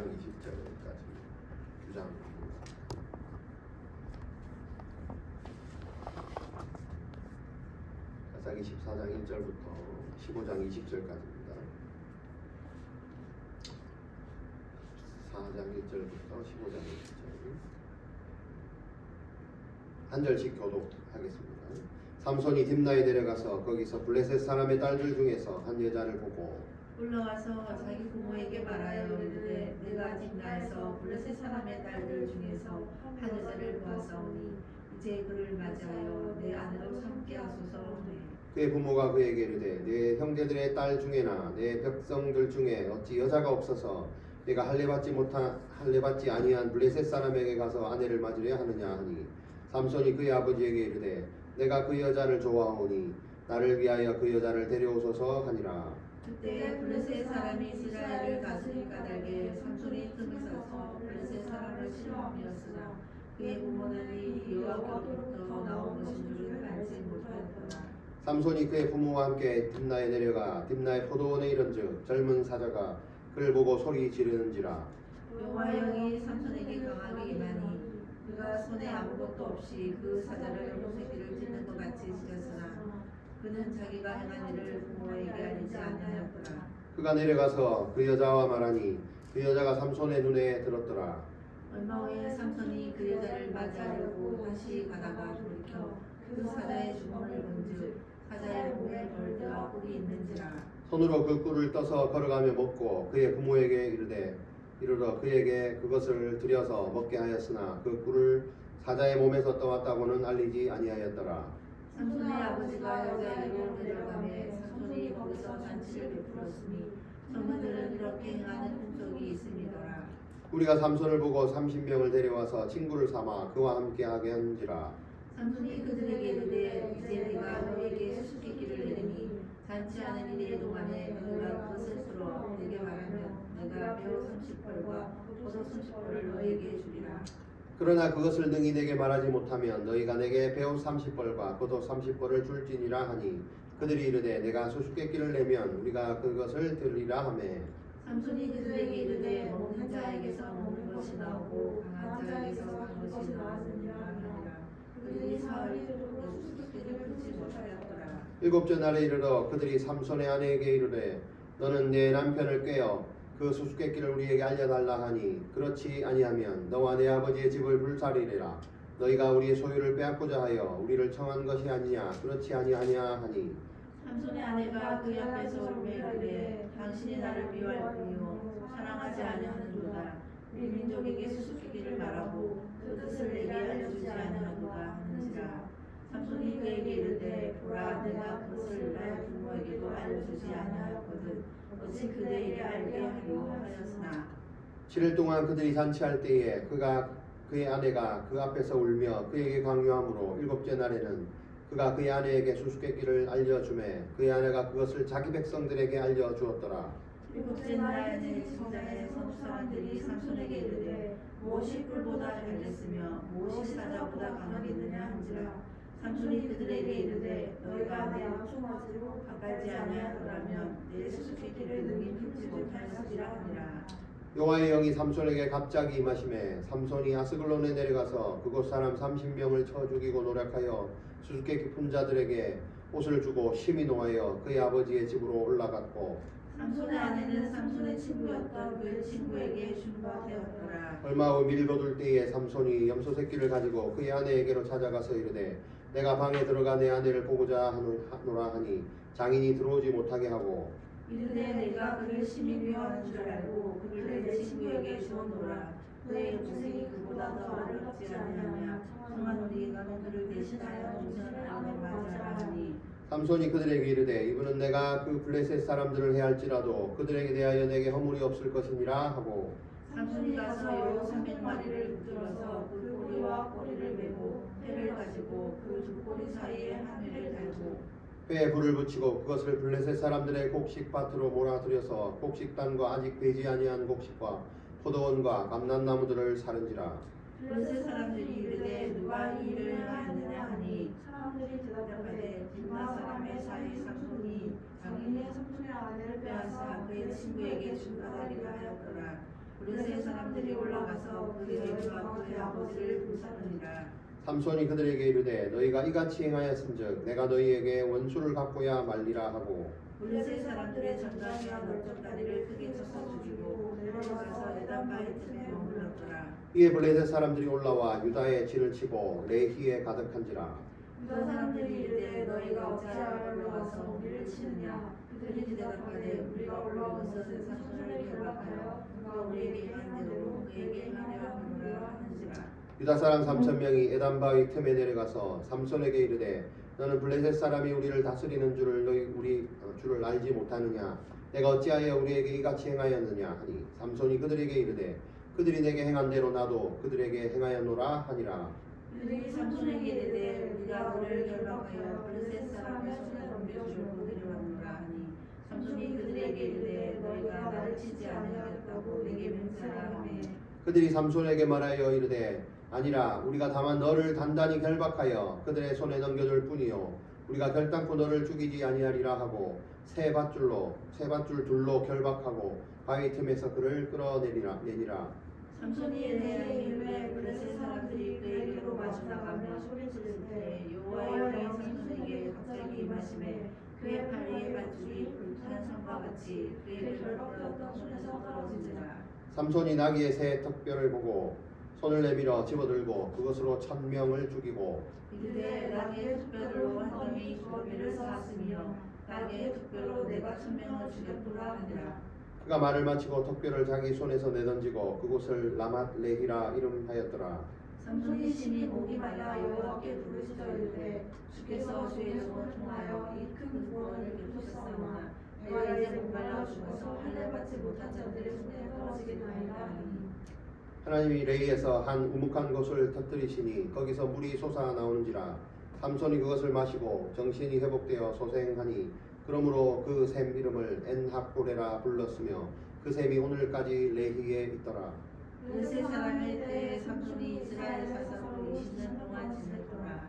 20절까지 주장합니다. 사사기 14장 1절부터 15장 20절까지입니다. 14장 1절부터 15장 20절 한 절씩 교독하겠습니다. 삼손이 딥나에 내려가서 거기서 블레셋 사람의 딸들 중에서 한 여자를 보고 올라와서 자기 부모에게 말하여 이르되 내가 딥나에서 블레셋 사람의 딸들 중에서 한 여자를 보았사오니 이제 그를 맞이하여 내 아내로 삼게 하소서 하매 그의 부모가 그에게 이르되 내 형제들의 딸 중에나 내 백성들 중에 어찌 여자가 없어서 내가 할례받지 아니한 블레셋 사람에게 가서 아내를 맞으려 하느냐 하니 삼손이 그의 아버지에게 이르되 내가 그 여자를 좋아하오니 나를 위하여 그 여자를 데려오소서 하니라. 그때 블레셋 사람이 이스라엘을 다스릴 까닭에 삼손이 틈을 싸서 블레셋 사람을 싫어하였으나 그의 부모는 여호와께로부터 나온 것인 줄을 알지 못하였더라. 삼손이 그의 부모와 함께 딥나에 내려가 딥나의 포도원에 이른즉 젊은 사자가 그를 보고 소리 지르는지라. 여호와의 영이 삼손에게 강하게 임하니 그가 손에 아무것도 없이 그 사자를 염소새끼를 찢는 것 같이 찢었으나 그는 자기가 행한 일을 부모에게 알리지 아니하였더라. 그가 내려가서 그 여자와 말하니 그 여자가 삼손의 눈에 들었더라. 얼마 후에 삼손이 그 여자를 맞이하려고 다시 가다가 돌이켜 그 사자의 주먹을 본즉 사자의 목에 벌떼와 꿀이 있는지라. 손으로 그 꿀을 떠서 걸어가며 먹고 그의 부모에게 이르러 그에게 그것을 들여서 먹게 하였으나 그 꿀을 사자의 몸에서 떠왔다고는 알리지 아니하였더라. 삼손의 아버지가 여자에게로 데려가매 삼손이 거기서 잔치를 베풀었으니 청년들은 이렇게 행하는 풍속이 있음이더라. 우리가 삼손을 보고 30명을 데려와서 친구를 삼아 그와 함께 하게 한지라. 삼손이 그들에게 이르되 이제 내가 너에게 수수께끼를 내리니 잔치하는 일의 동안에 너희가 그것을 풀어 내게 말하면 내가 배우 30벌과 포도 30벌을 너에게 주리라. 그러나 그것을 능히 내게 말하지 못하면 너희가 내게 배우 30벌과 포도 30벌을 줄지니라 하니 그들이 이르되 내가 수수께끼를 내면 우리가 그것을 들으리라 하매 삼손이 그들에게 이르되 먹는 자에게서 먹는 것이 나오고 강한 자에게서 강한 것이 나오느니라 하니라. 그들이 사흘이 되도록 수수께끼를 풀지 못하였더라. 일곱째 날에 이르러 그들이 삼손의 아내에게 이르되 너는 내 남편을 꾀어 그 수수께끼를 우리에게 알려달라 하니 그렇지 아니하면 너와 내 아버지의 집을 불살이리라. 너희가 우리의 소유를 빼앗고자 하여 우리를 청한 것이 아니냐 그렇지 아니하냐 하니 삼손의 아내가 그 앞에서 울며 이르되 당신이 나를 미워할 뿐이요 사랑하지 아니하는도다. 우리 민족에게 수수께끼를 말하고 그 뜻을 내게 알려주지 아니하는도다 하는지라. 삼손이 그에게 이르되 보라 내가 그것을 나의 부모에게도 알려주지 아니하였거든 어찌 그대에게 알게 하려 하였으나 7일 동안 그들이 잔치할 때에 그의 아내가 그 앞에서 울며 그에게 강요하므로 일곱째 날에는 그가 그의 아내에게 수수께끼를 알려주매 그의 아내가 그것을 자기 백성들에게 알려주었더라. 일곱째 날에 지자의 선수 사람들이 삼손에게 이르되 무엇이 꿀보다 달렸으며 무엇이 사자보다 강하겠느냐 한지라. 삼손이 그들에게 이르되 너희가 내 총맞이로 바꾸지 아니하더라면 내 수수께끼를 능히 풀지 못하였으리라 하니라. 여호와의 영이 삼손에게 갑자기 임하심에 삼손이 아스글론에 내려가서 그곳 사람 30명을 쳐 죽이고 노력하여 수수께끼 푼 자들에게 옷을 주고 심히 노하여 그의 아버지의 집으로 올라갔고 삼손의 아내는 삼손의 친구였던 그 친구에게 준바 되었더라. 얼마 후 밀거둘 때에 삼손이 염소 새끼를 가지고 그의 아내에게로 찾아가서 이르되 내가 방에 들어가 내 아내를 보고자 하노라 하니 장인이 들어오지 못하게 하고 이르되 내가 그를 심히 미워하는 줄 알고 그를 내 친구에게 주었노라. 그의 동생이 그보다 더 어렵지 아니하냐. 청하노니 너는 그를 대신하여 동생을 아내 맞이하라 하니 삼손이 그들에게 이르되 이분은 내가 그 블레셋 사람들을 해할지라도 그들에게 대하여 내게 허물이 없을 것이니라 하고 삼손이 가서 요 300마리를 붙들어서 그 꼬리와 꼬리를 메고 회를 가지고 그 두 꼬리 사이에 한 회를 달고 회에 불을 붙이고 그것을 블레셋 사람들의 곡식밭으로 몰아들여서 곡식단과 아직 배지 아니한 곡식과 포도원과 감람나무들을 사른지라. 블레셋 사람들이 이르되 누가 이 일을 행하였느냐 하니 사람들이 대답하되 딥나 사람의 사이 삼손이 장인의 삼손의 아내를 빼앗아 그의 친구에게 준바하리라 하였더라. 블레셋 사람들이 올라가서 그의 아버지와 그의 아버지를 불사르니라. 삼손이 그들에게 이르되 너희가 이같이 행하였은즉 내가 너희에게 원수를 갚고야 말리라 하고 블레셋 사람들의 전장이와 넓적 다리를 크게 쳐서 죽이고 내려가서 에단바위 틈에 머물렀더라. 이에 블레셋 사람들이 올라와 유다의 진을 치고 레히에 가득한지라. 유다 사람들이 이르되 너희가 어찌하여 올라와서 우리를 치느냐. 그들이 대답하되 우리가 올라온 것은 삼손을 결박하여 그가 우리에게 행한 대로 그에게 행하려 하노라 하는지라. 유다 사람 3,000명이 에단바위 틈에 내려가서 삼손에게 이르되 너는 블레셋 사람이 우리를 다스리는 줄을 우리 줄을 알지 못하느냐. 내가 어찌하여 우리에게 이같이 행하였느냐 하니 삼손이 그들에게 이르되 그들이 내게 행한 대로 나도 그들에게 행하였노라 하니라. 그들이 삼손에게 이르되 우리가 너를 결박하여 블레셋 사람의 손에 넘겨주려고 내려왔노라 하니 삼손이 그들에게 이르되 너희가 나를 치지 아니하겠다고 내게 맹세하라 하매 그들이 삼손에게 말하여 이르되 아니라 우리가 다만 너를 단단히 결박하여 그들의 손에 넘겨줄 뿐이요 우리가 결단코 너를 죽이지 아니하리라 하고 새 밧줄 둘로 결박하고 바위 틈에서 그를 끌어내니라. 삼손이 엘레야의 이름에 블레셋 사람들이 그에게로 마주 나가며 소리지를 때 여호와의 영이 삼손에게 갑자기 임하시매 그의 팔 위에 밧줄이 불타는 성과 같이 그의 결박되었던 손에서 떨어지니라. 삼손이 나귀의 새 턱뼈를 보고 손을 내밀어 집어들고 그것으로 1,000명을 죽이고 이르되 나귀의 턱뼈로 한 점이 두어미를 쌓았으며 나귀의 턱뼈로 내가 1,000명을 죽였노라 하니라. 그가 말을 마치고 턱뼈를 자기 손에서 내던지고 그곳을 라맛 레히라 이름하였더라. 삼손이 심히 목이 말라 여호와께 부르짖어 이르되 주께서 주의 종을 통하여 이 큰 구원을 베푸셨사오나 내가 이제 목말라 죽어서 할례 받지 못한 자들의 손에 떨어지겠나이다 하니 하나님이 레히에서 한 우묵한 곳을 터뜨리시니 거기서 물이 솟아 나오는지라. 삼손이 그것을 마시고 정신이 회복되어 소생하니 그러므로 그 샘 이름을 엔하코레라 불렀으며 그 샘이 오늘까지 레히에 있더라. 블레셋 사람의 때에 삼손이 이스라엘 사사로 20년 동안 지냈더라.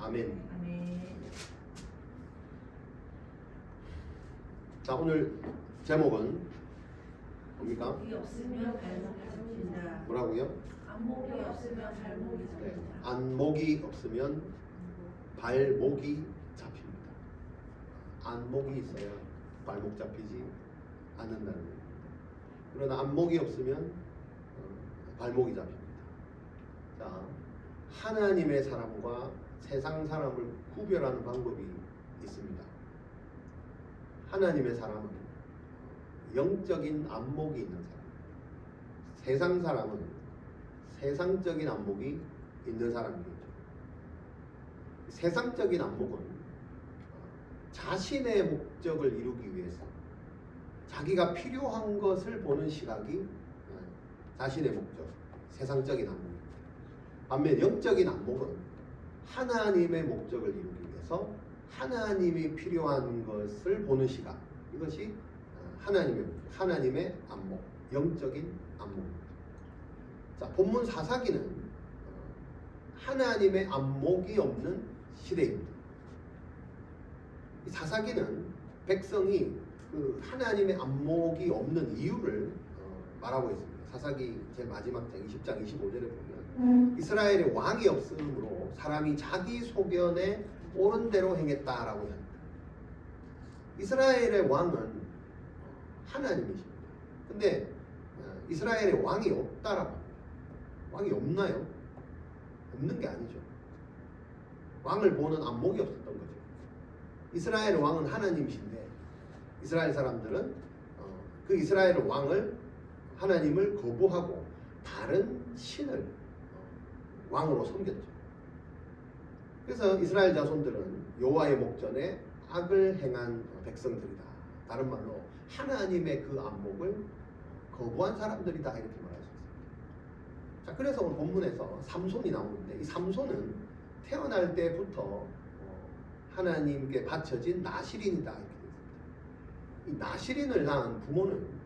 아멘. 아멘. 자, 오늘 제목은 뭡니까? 안목이 없으면 발목이 잡힌다. 뭐라고요? 안목이 없으면 발목이 네. 잡힌다. 안목이 없으면 발목이 잡힙니다. 안목이 있어야 발목 잡히지 않는다는 거예요. 그러나 안목이 없으면 발목이 잡힙니다. 자, 하나님의 사람과 세상 사람을 구별하는 방법이 있습니다. 하나님의 사람은 영적인 안목이 있는 사람, 세상 사람은 세상적인 안목이 있는 사람이겠죠. 세상적인 안목은 자신의 목적을 이루기 위해서 자기가 필요한 것을 보는 시각이 자신의 목적, 세상적인 안목입니다. 반면 영적인 안목은 하나님의 목적을 이루기 위해서 하나님이 필요한 것을 보는 시각, 이것이 하나님의 안목, 영적인 안목입니다. 자, 본문 사사기는 하나님의 안목이 없는 시대입니다. 이 사사기는 백성이 그 하나님의 안목이 없는 이유를 말하고 있습니다. 사사기 제 마지막 장 20장 25절에 보면 이스라엘의 왕이 없으므로 사람이 자기 소견에 옳은 대로 행했다라고 합니다. 이스라엘의 왕은 하나님이십니다. 근데 이스라엘의 왕이 없다라고 합니다. 왕이 없나요? 없는 게 아니죠. 왕을 보는 안목이 없었던 거죠. 이스라엘 왕은 하나님이신데 이스라엘 사람들은 그 이스라엘 왕을 하나님을 거부하고 다른 신을 왕으로 섬겼죠. 그래서 이스라엘 자손들은 여호와의 목전에 악을 행한 백성들이다. 다른 말로 하나님의 그 안목을 거부한 사람들이다, 이렇게 말할 수 있습니다. 자, 그래서 오늘 본문에서 삼손이 나오는데 이 삼손은 태어날 때부터 하나님께 바쳐진 나실인이다, 이렇게 되어 있습니다. 이 나실인을 낳은 부모는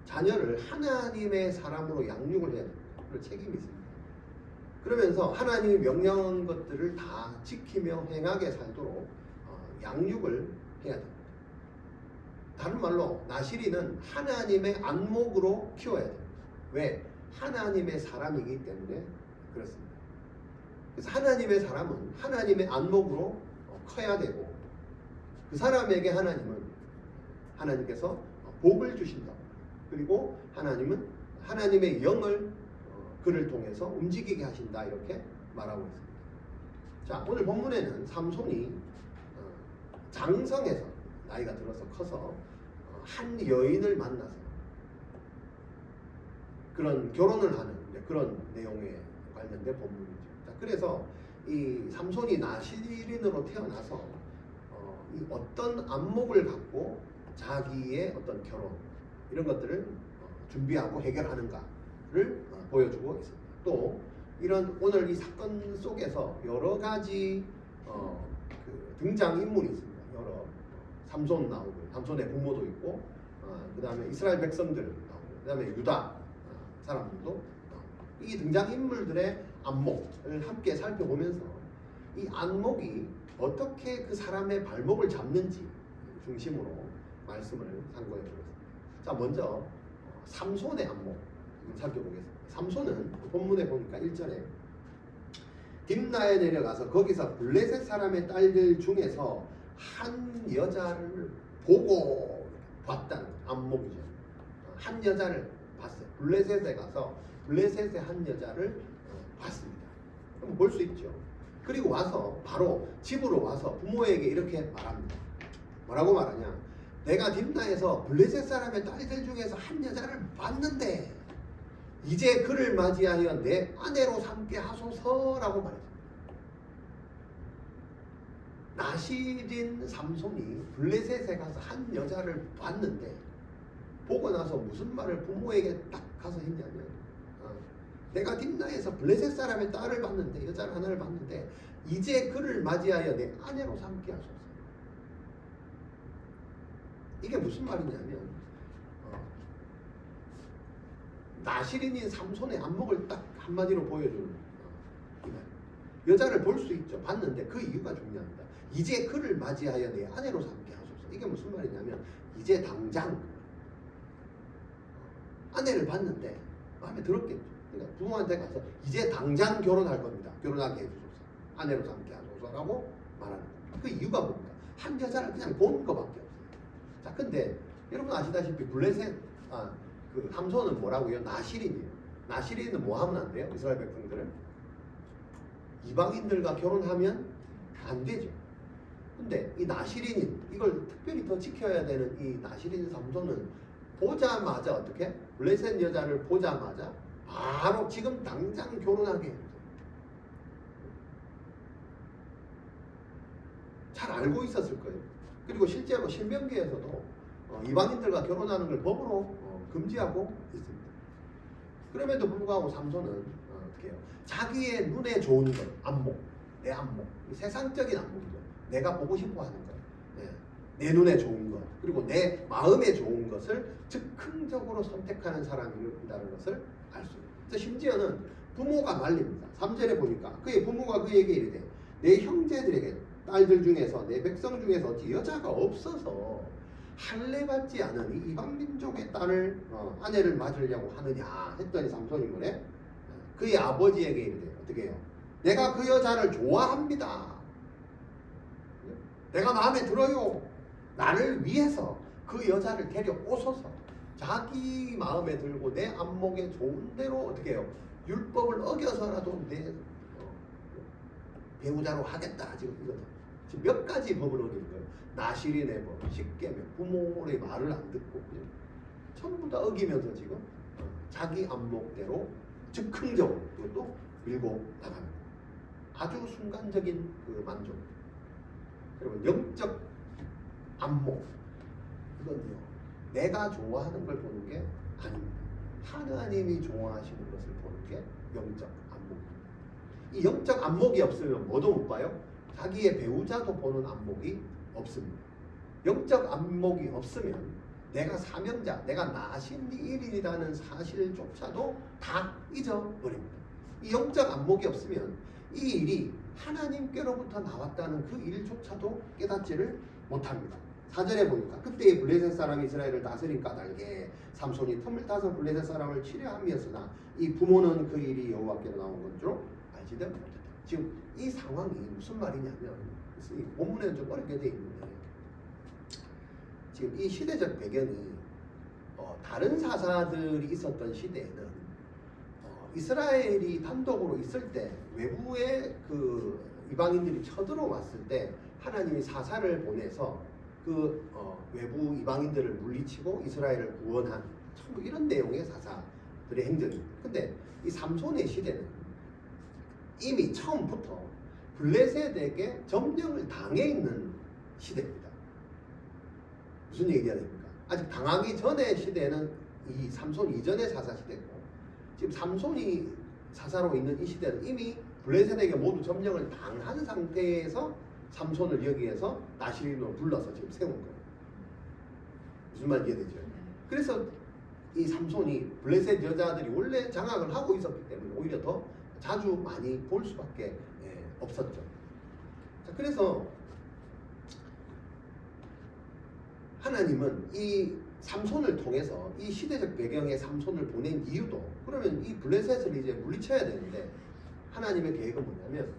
자녀를 하나님의 사람으로 양육을 해야 됩니다. 그런 책임이 있습니다. 그러면서 하나님이 명령한 것들을 다 지키며 행하게 살도록 양육을 해야 됩니다. 다른 말로 나실인은 하나님의 안목으로 키워야 됩니다. 왜? 하나님의 사람이기 때문에 그렇습니다. 그래서 하나님의 사람은 하나님의 안목으로 커야 되고 그 사람에게 하나님께서 복을 주신다. 그리고 하나님은 하나님의 영을 그를 통해서 움직이게 하신다. 이렇게 말하고 있습니다. 자, 오늘 본문에는 삼손이 장성해서 나이가 들어서 커서 한 여인을 만나서 그런 결혼을 하는 그런 내용에 관련된 본문이죠. 자, 그래서 이 삼손이 나시린으로 태어나서 이 어떤 안목을 갖고 자기의 어떤 결혼 이런 것들을 준비하고 해결하는가를 보여주고 있습니다. 또 이런 오늘 이 사건 속에서 여러 가지 그 등장 인물이 있습니다. 여러 삼손 나오고 삼손의 부모도 있고 그 다음에 이스라엘 백성들 나오고 그 다음에 유다 사람들도 나오고 이 등장 인물들의 안목을 함께 살펴보면서 이 안목이 어떻게 그 사람의 발목을 잡는지 중심으로 말씀을 상고해 보겠습니다. 자, 먼저 삼손의 안목 살펴보겠습니다. 삼손은 본문에 보니까 1절에 딥나에 내려가서 거기서 블레셋 사람의 딸들 중에서 한 여자를 보고 봤다는 안목이죠. 한 여자를 봤어요. 블레셋에 가서 블레셋의 한 여자를 봤습니다. 그럼 볼 수 있죠. 그리고 와서 바로 집으로 와서 부모에게 이렇게 말합니다. 뭐라고 말하냐? 내가 딥나에서 블레셋 사람의 딸들 중에서 한 여자를 봤는데 이제 그를 맞이하여 내 아내로 삼게 하소서라고 말했습니다. 나시린 삼손이 블레셋에 가서 한 여자를 봤는데 보고 나서 무슨 말을 부모에게 딱 가서 했냐면 내가 딥나에서 블레셋 사람의 딸을 봤는데 여자를 하나를 봤는데 이제 그를 맞이하여 내 아내로 삼게 하소서. 이게 무슨 말이냐면 나시린인 삼손의 안목을 딱 한마디로 보여주는 이 말. 여자를 볼 수 있죠. 봤는데 그 이유가 중요합니다. 이제 그를 맞이하여 내 아내로 삼게 하소서. 이게 무슨 말이냐면 이제 당장 아내를 봤는데 마음에 들었겠죠. 그러니까 부모한테 가서 이제 당장 결혼할 겁니다. 결혼하게 해주소서. 아내로 삼게 하소서라고 말하는 겁니다. 그 이유가 뭡니까? 한 여자를 그냥 본 것밖에 없어요. 자, 근데 여러분 아시다시피 블레셋 그 삼손은 뭐라고요? 나시린이에요. 나시린은 뭐 하면 안 돼요? 이스라엘 백성들은 이방인들과 결혼하면 안 되죠. 근데 이 나시린인 이걸 특별히 더 지켜야 되는 이 나시린 삼손은 보자마자 어떻게? 블레셋 여자를 보자마자 바로 지금 당장 결혼하게 해요. 잘 알고 있었을 거예요. 그리고 실제로 신명기에서도 이방인들과 결혼하는 걸 법으로 금지하고 있습니다. 그럼에도 불구하고 삼손은 어떻게 해요? 자기의 눈에 좋은 것, 안목, 내 안목, 세상적인 안목이죠. 내가 보고 싶어 하는 것, 내 눈에 좋은 것, 그리고 내 마음에 좋은 것을 즉흥적으로 선택하는 사람이라는 것을 알 수 있습니다. 심지어는 부모가 말립니다. 3절에 보니까 그의 부모가 그에게 이르되 내 형제들에게 딸들 중에서 내 백성 중에서 어찌 여자가 없어서 할례받지 않은 이 이방 민족의 딸을 아내를 맞으려고 하느냐 했더니 삼손이 뭐래? 그의 아버지에게 이르되 어떻게 해요? 내가 그 여자를 좋아합니다. 내가 마음에 들어요. 나를 위해서 그 여자를 데려오소서. 자기 마음에 들고 내 안목에 좋은 대로 어떻게 해요? 율법을 어겨서라도 내 배우자로 하겠다. 지금 몇 가지 법을 어긴 거예요. 나시린의 법, 십계명, 부모의 말을 안 듣고 그냥 전부 다 어기면서 지금 자기 안목대로 즉흥적으로 그것도 밀고 나갑니다. 아주 순간적인 그 만족. 여러분 영적 안목 이건요 내가 좋아하는 걸 보는 게 아닙니다. 하나님이 좋아하시는 것을 보는 게 영적 안목입니다. 이 영적 안목이 없으면 뭐도 못 봐요? 자기의 배우자도 보는 안목이 없습니다. 영적 안목이 없으면 내가 사명자, 내가 나신일이라는 사실조차도 다 잊어버립니다. 이 영적 안목이 없으면 이 일이 하나님께로부터 나왔다는 그 일조차도 깨닫지를 못합니다. 4절에 보니까 그때의 블레셋 사람이 이스라엘을 다스린 까닭에 삼손이 틈을 타서 블레셋 사람을 치려함이었으나 이 부모는 그 일이 여호와께로 나온 건 줄 알지도 못했다. 지금 이 상황이 무슨 말이냐면 이 본문에는 좀 어렵게 돼 있는데 지금 이 시대적 배경이 다른 사사들이 있었던 시대에는 이스라엘이 단독으로 있을 때 외부의 그 이방인들이 쳐들어왔을 때 하나님이 사사를 보내서 그 외부 이방인들을 물리치고 이스라엘을 구원한 전부 이런 내용의 사사들의 행적입니다. 근데 이 삼손의 시대는 이미 처음부터 블레셋에게 점령을 당해 있는 시대입니다. 무슨 얘기가 됩니까? 아직 당하기 전의 시대는 이 삼손 이전의 사사 시대고 지금 삼손이 사사로 있는 이 시대는 이미 블레셋에게 모두 점령을 당한 상태에서 삼손을 여기에서 나시린으로 불러서 지금 세운 거예요. 무슨 말인지 이해되죠? 그래서 이 삼손이 블레셋 여자들이 원래 장악을 하고 있었기 때문에 오히려 더 자주 많이 볼 수밖에 없었죠. 자, 그래서 하나님은 이 삼손을 통해서 이 시대적 배경의 삼손을 보낸 이유도 그러면 이 블레셋을 이제 물리쳐야 되는데 하나님의 계획은 뭐냐면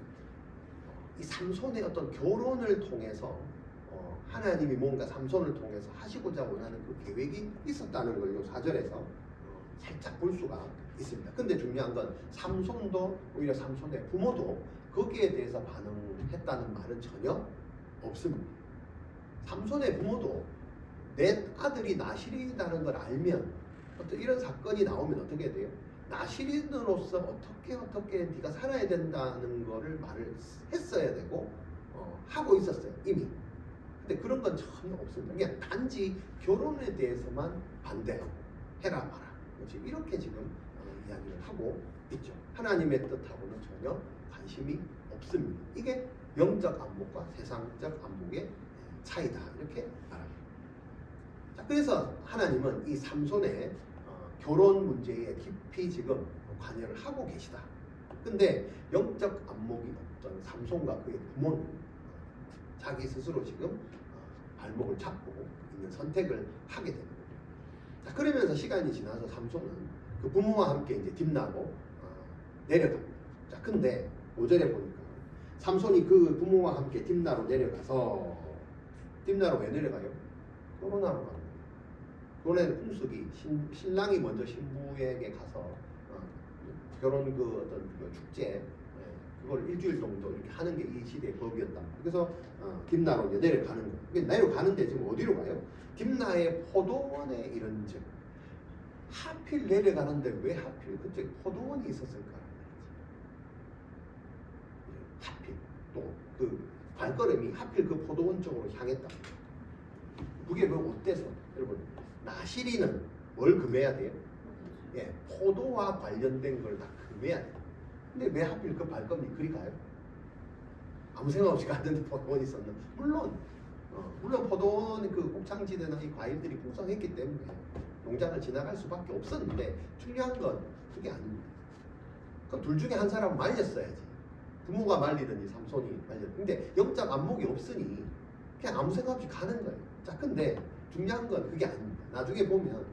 이 삼손의 어떤 결혼을 통해서 하나님이 뭔가 삼손을 통해서 하시고자 원하는 그 계획이 있었다는 걸 이 4절에서 살짝 볼 수가 있습니다. 근데 중요한 건 삼손도 오히려 삼손의 부모도 거기에 대해서 반응했다는 말은 전혀 없습니다. 삼손의 부모도 내 아들이 나실이라는 걸 알면 어떤 이런 사건이 나오면 어떻게 돼요? 나실인으로서 어떻게 네가 살아야 된다는 거를 말을 했어야 되고 하고 있었어요 이미. 근데 그런 건 전혀 없습니다. 그냥 단지 결혼에 대해서만 반대하고 해라 마라. 지금 이렇게 지금 이야기를 하고 있죠. 하나님의 뜻하고는 전혀 관심이 없습니다. 이게 영적 안목과 세상적 안목의 차이다 이렇게 말합니다. 자, 그래서 하나님은 이 삼손의 결혼 문제에 깊이 지금 관여를 하고 계시다. 근데 영적 안목이 없던 삼손과 그의 부모는 자기 스스로 지금 발목을 잡고 있는 선택을 하게 되는 거죠. 자, 그러면서 시간이 지나서 삼손은 그 부모와 함께 이제 딥나로 내려갑니다. 자, 근데 5절에 보니까 삼손이 그 부모와 함께 딥나로 내려가서 딥나로 왜 내려가요? 결혼하러 가는 거예요. 결혼의 풍습이 신랑이 먼저 신부에게 가서 결혼 그 어떤 그 축제 그걸 일주일 정도 이렇게 하는 게 이 시대의 법이었다. 그래서 딥나로 이제 내려가는 거예요. 내려가는데 지금 어디로 가요? 딥나의 포도원에 이른즉 하필 내려가는데 왜 하필 그때 포도원이 있었을까? 하필 또 그 발걸음이 하필 그 포도원 쪽으로 향했다. 그게 뭐 어때서 여러분 나시리는 뭘 금해야 돼요? 예, 포도와 관련된 걸 다 금해야 돼요. 근데 왜 하필 그 발걸음이 그리 가요? 아무 생각 없이 갔는데 포도원이 있었나? 물론 포도원 그 곡창지대나 이 과일들이 풍성했기 때문에 농장을 지나갈 수밖에 없었는데 중요한 건 그게 아닙니다. 그럼 둘 중에 한 사람은 말렸어야지. 부모가 말리든지 삼손이 말렸든지. 근데 영적 안목이 없으니 그냥 아무 생각 없이 가는 거예요. 자, 근데 중요한 건 그게 아닙니다. 나중에 보면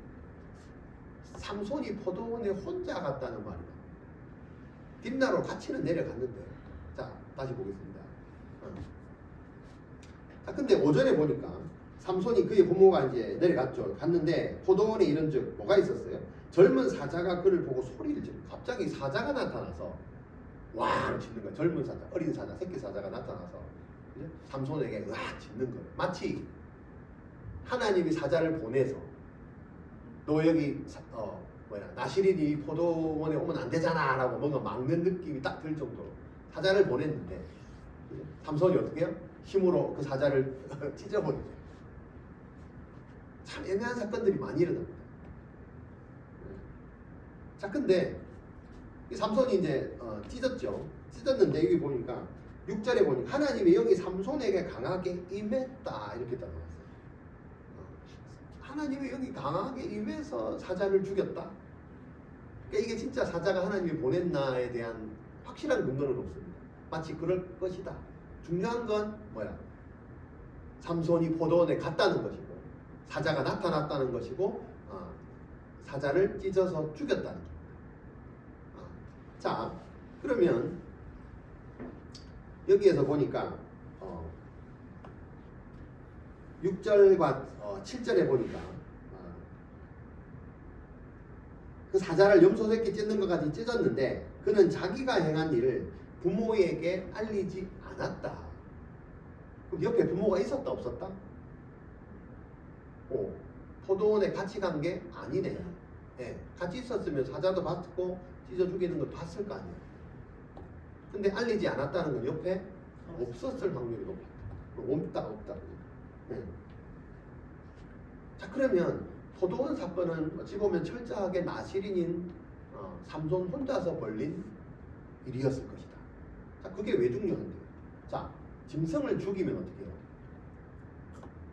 삼손이 포도원에 혼자 갔다는 말이에요. 딥나로 같이는 내려갔는데, 자 다시 보겠습니다. 자, 근데 오전에 보니까 삼손이 그의 부모가 이제 내려갔죠. 갔는데 포도원에 이른즉 뭐가 있었어요? 젊은 사자가 그를 보고 소리를 지르고 갑자기 사자가 나타나서 왕 짖는 거야. 젊은 사자, 어린 사자, 새끼 사자가 나타나서 삼손에게 으악 짖는 거예요. 마치 하나님이 사자를 보내서 너 여기 나시린이 포도원에 오면 안 되잖아 라고 뭔가 막는 느낌이 딱 들 정도로 사자를 보냈는데 삼손이 어떻게 해요? 힘으로 그 사자를 찢어버리죠. 참 애매한 사건들이 많이 일어납니다. 자, 근데 이 삼손이 이제 찢었죠. 찢었는데 여기 보니까 6절에 보니까 하나님이 여기 삼손에게 강하게 임했다 이렇게 따라왔어요. 하나님이 여기 강하게 임해서 사자를 죽였다. 그러니까 이게 진짜 사자가 하나님이 보냈나에 대한 확실한 근거는 없습니다. 마치 그럴 것이다. 중요한 건 뭐야? 삼손이 포도원에 갔다는 것이고 사자가 나타났다는 것이고 사자를 찢어서 죽였다는 겁니다. 자, 그러면 여기에서 보니까 6절과 7절에 보니까 그 사자를 염소새끼 찢는 것 같이 찢었는데 그는 자기가 행한 일을 부모에게 알리지 않았다. 그럼 옆에 부모가 있었다 없었다? 포도원에 같이 간 게 아니네. 네, 같이 있었으면 사자도 봤고 찢어 죽이는 걸 봤을 거 아니에요. 근데 알리지 않았다는 건 옆에 없었을 확률이 높다. 없다. 네. 자, 그러면 포도원 사건은 어찌 보면 철저하게 나시린인 삼손 혼자서 벌린 일이었을 것이다. 자, 그게 왜 중요한데요? 자, 짐승을 죽이면 어떻게 해요?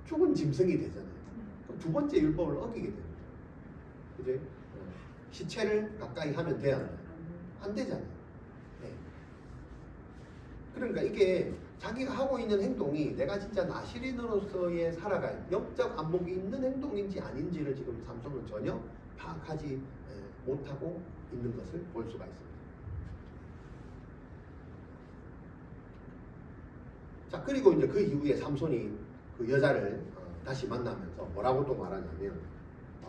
죽은 짐승이 되잖아요. 그럼 두 번째 율법을 어기게 됩니다. 그죠? 시체를 가까이 하면 돼야 돼요. 안 되잖아요. 네. 그러니까 이게 자기가 하고 있는 행동이 내가 진짜 나시린으로서의 살아갈 영적 안목이 있는 행동인지 아닌지를 지금 삼손은 전혀 파악하지 못하고 있는 것을 볼 수가 있습니다. 자, 그리고 이제 그 이후에 삼손이 그 여자를 다시 만나면서 뭐라고 또 말하냐면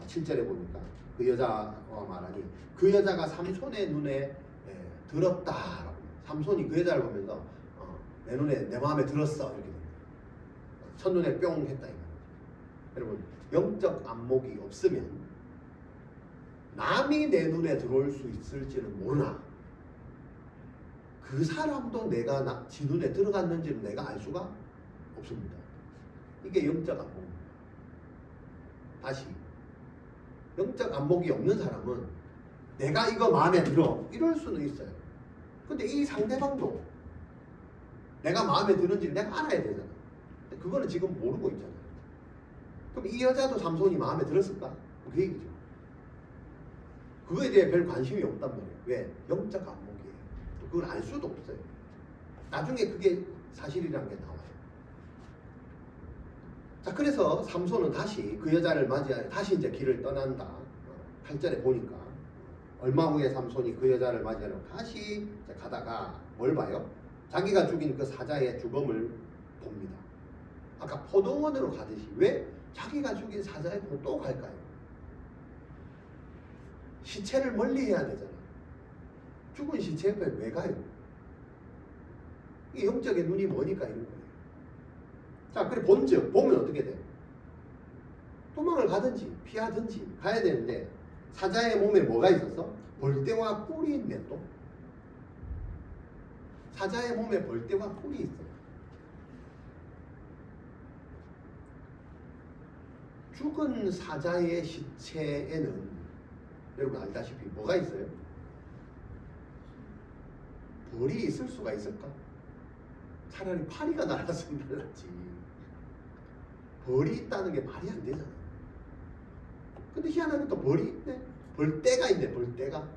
7절에 보니까 그 여자와 말하니 그 여자가 삼손의 눈에 들었다라고. 삼손이 그 여자를 보면서 내 눈에 내 마음에 들었어 이렇게 됩니다. 첫눈에 뿅 했다 이거. 여러분 영적 안목이 없으면 남이 내 눈에 들어올 수 있을지는 모르나 그 사람도 내가 지 눈에 들어갔는지는 내가 알 수가 없습니다. 이게 영적 안목입니다. 다시 영적 안목이 없는 사람은 내가 이거 마음에 들어 이럴 수는 있어요. 근데 이 상대방도 내가 마음에 드는지 내가 알아야 되잖아. 근데 그거는 지금 모르고 있잖아. 그럼 이 여자도 삼손이 마음에 들었을까? 그 얘기죠. 그거에 대해 별 관심이 없단 말이에요. 왜? 영적 안목이에요. 그걸 알 수도 없어요. 나중에 그게 사실이라는 게 나와요. 자, 그래서 삼손은 다시 그 여자를 맞이하여 다시 이제 길을 떠난다. 8절에 보니까 얼마 후에 삼손이 그 여자를 맞이하러 다시 이제 가다가 뭘 봐요? 자기가 죽인 그 사자의 죽음을 봅니다. 아까 포도원으로 가듯이 왜 자기가 죽인 사자의 포도원 또 갈까요? 시체를 멀리 해야 되잖아. 죽은 시체 옆에 왜 가요? 이게 영적인 눈이 뭐니까 이런 거예요. 자, 그래 본즉 보면 어떻게 돼? 도망을 가든지 피하든지 가야 되는데 사자의 몸에 뭐가 있었어? 벌떼와 꿀이 있네 또. 사자의 몸에 벌떼와 꿀이 있어. 죽은 사자의 시체에는 여러분 알다시피 뭐가 있어요? 벌이 있을 수가 있을까? 차라리 파리가 날았으면 달랐지. 벌이 있다는 게 말이 안 되잖아. 근데 희한하게 또 벌이 있네. 벌떼가 있네. 벌떼가.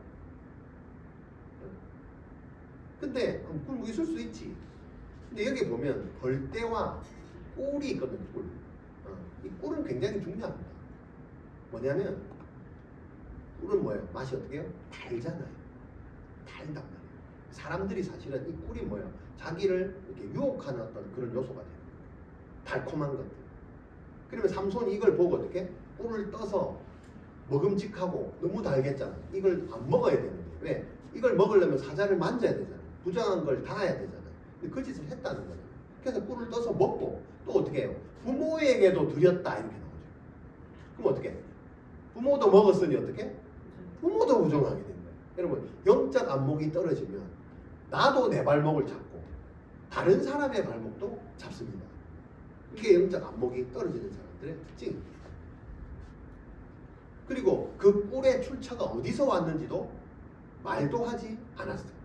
근데 꿀 있을 수 있지. 근데 여기 보면 벌떼와 꿀이 있거든. 꿀. 이 꿀은 굉장히 중요합니다. 뭐냐면 꿀은 뭐예요? 맛이 어떻게 해요? 달잖아요. 달단 말이에요. 사람들이 사실은 이 꿀이 뭐예요? 자기를 이렇게 유혹하는 어떤 그런 요소가 돼요. 달콤한 것들. 그러면 삼손이 이걸 보고 어떻게? 꿀을 떠서 먹음직하고 너무 달겠잖아. 이걸 안 먹어야 되는데. 왜? 이걸 먹으려면 사자를 만져야 되잖아. 부정한 걸 당해야 되잖아. 근데 그 짓을 했다는 거예요. 그래서 꿀을 떠서 먹고 또 어떻게 해요? 부모에게도 드렸다 이렇게 나오죠. 그럼 어떻게 해? 부모도 먹었으니 어떻게? 부모도 부정하게 된 거예요. 여러분 영적 안목이 떨어지면 나도 내 발목을 잡고 다른 사람의 발목도 잡습니다. 이게 영적 안목이 떨어지는 사람들의 특징입니다. 그리고 그 꿀의 출처가 어디서 왔는지도 말도 하지 않았어요.